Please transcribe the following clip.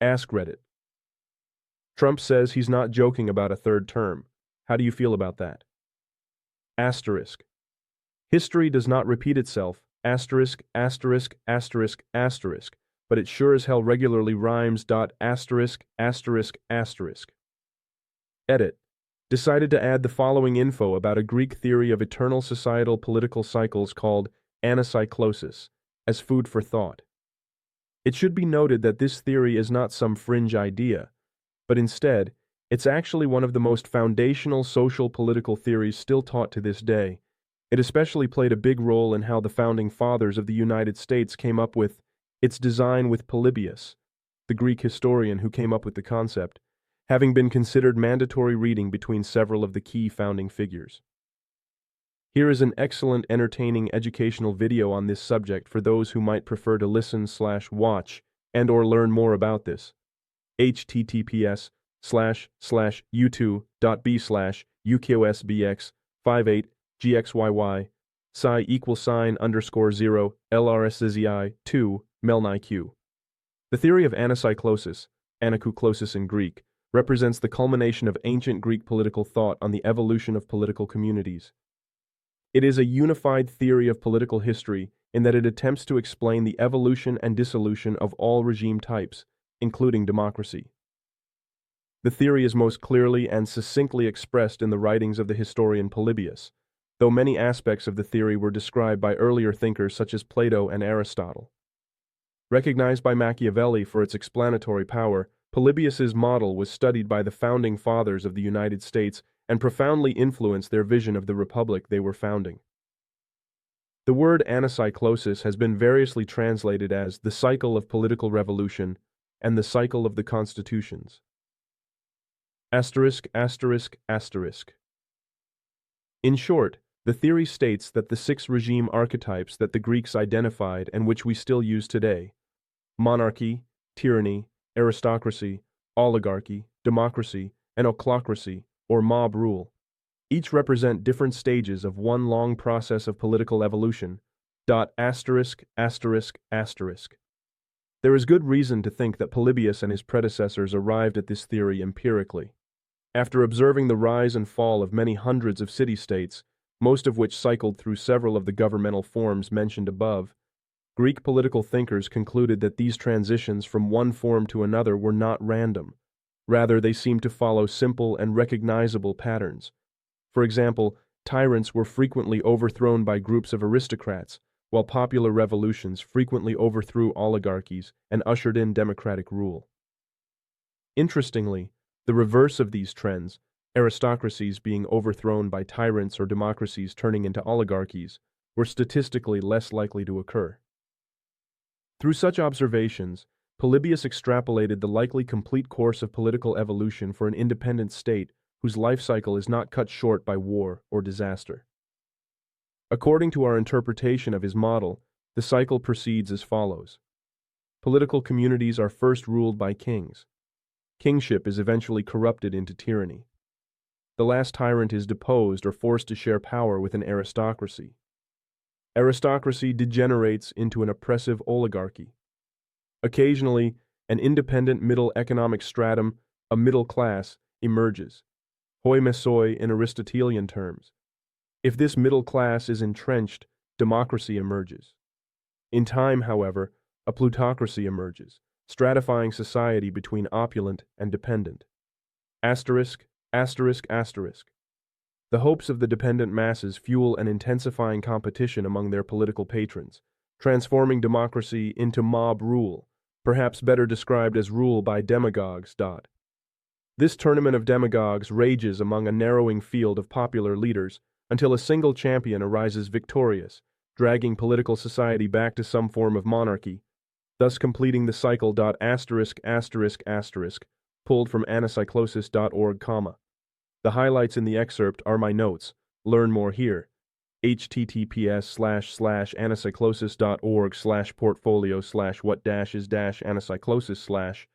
AskReddit. Trump says he's not joking about a third term. How do you feel about that? Asterisk. History does not repeat itself, asterisk, asterisk, asterisk, asterisk, but it sure as hell regularly rhymes. Asterisk, asterisk, asterisk. Edit. Decided to add the following info about a Greek theory of eternal societal political cycles called anacyclosis as food for thought. It should be noted that this theory is not some fringe idea, but instead, it's actually one of the most foundational social political theories still taught to this day. It especially played a big role in how the founding fathers of the United States came up with its design, with Polybius, the Greek historian who came up with the concept, having been considered mandatory reading between several of the key founding figures. Here is an excellent, entertaining, educational video on this subject for those who might prefer to listen/watch and/or learn more about this. https://youtube.b/ukosbx58gxyy psi =0 lrszzi 2 melniq. The theory of anacyclosis, anakouklosis in Greek, represents the culmination of ancient Greek political thought on the evolution of political communities. It is a unified theory of political history in that it attempts to explain the evolution and dissolution of all regime types, including democracy. The theory is most clearly and succinctly expressed in the writings of the historian Polybius, though many aspects of the theory were described by earlier thinkers such as Plato and Aristotle. Recognized by Machiavelli for its explanatory power, Polybius's model was studied by the founding fathers of the United States and profoundly influenced their vision of the republic they were founding. The word anacyclosis has been variously translated as the cycle of political revolution and the cycle of the constitutions. Asterisk, asterisk, asterisk. In short, the theory states that the 6 regime archetypes that the Greeks identified and which we still use today, monarchy, tyranny, aristocracy, oligarchy, democracy, and ochlocracy, or mob rule, each represent different stages of one long process of political evolution. Asterisk, asterisk, asterisk. There is good reason to think that Polybius and his predecessors arrived at this theory empirically. After observing the rise and fall of many hundreds of city-states, most of which cycled through several of the governmental forms mentioned above, Greek political thinkers concluded that these transitions from one form to another were not random. Rather, they seemed to follow simple and recognizable patterns. For example, tyrants were frequently overthrown by groups of aristocrats, while popular revolutions frequently overthrew oligarchies and ushered in democratic rule. Interestingly, the reverse of these trends, aristocracies being overthrown by tyrants or democracies turning into oligarchies, were statistically less likely to occur. Through such observations, Polybius extrapolated the likely complete course of political evolution for an independent state whose life cycle is not cut short by war or disaster. According to our interpretation of his model, the cycle proceeds as follows. Political communities are first ruled by kings. Kingship is eventually corrupted into tyranny. The last tyrant is deposed or forced to share power with an aristocracy. Aristocracy degenerates into an oppressive oligarchy. Occasionally, an independent middle economic stratum, a middle class, emerges, hoi mesoi in Aristotelian terms. If this middle class is entrenched, democracy emerges. In time, however, a plutocracy emerges, stratifying society between opulent and dependent. Asterisk, asterisk, asterisk. The hopes of the dependent masses fuel an intensifying competition among their political patrons, transforming democracy into mob rule, perhaps better described as rule by demagogues. This tournament of demagogues rages among a narrowing field of popular leaders until a single champion arises victorious, dragging political society back to some form of monarchy, thus completing the cycle. Asterisk, asterisk, asterisk, pulled from anacyclosis.org, The highlights in the excerpt are my notes. Learn more here. https://anacyclosis.org/portfolio/what-is-anacyclosis/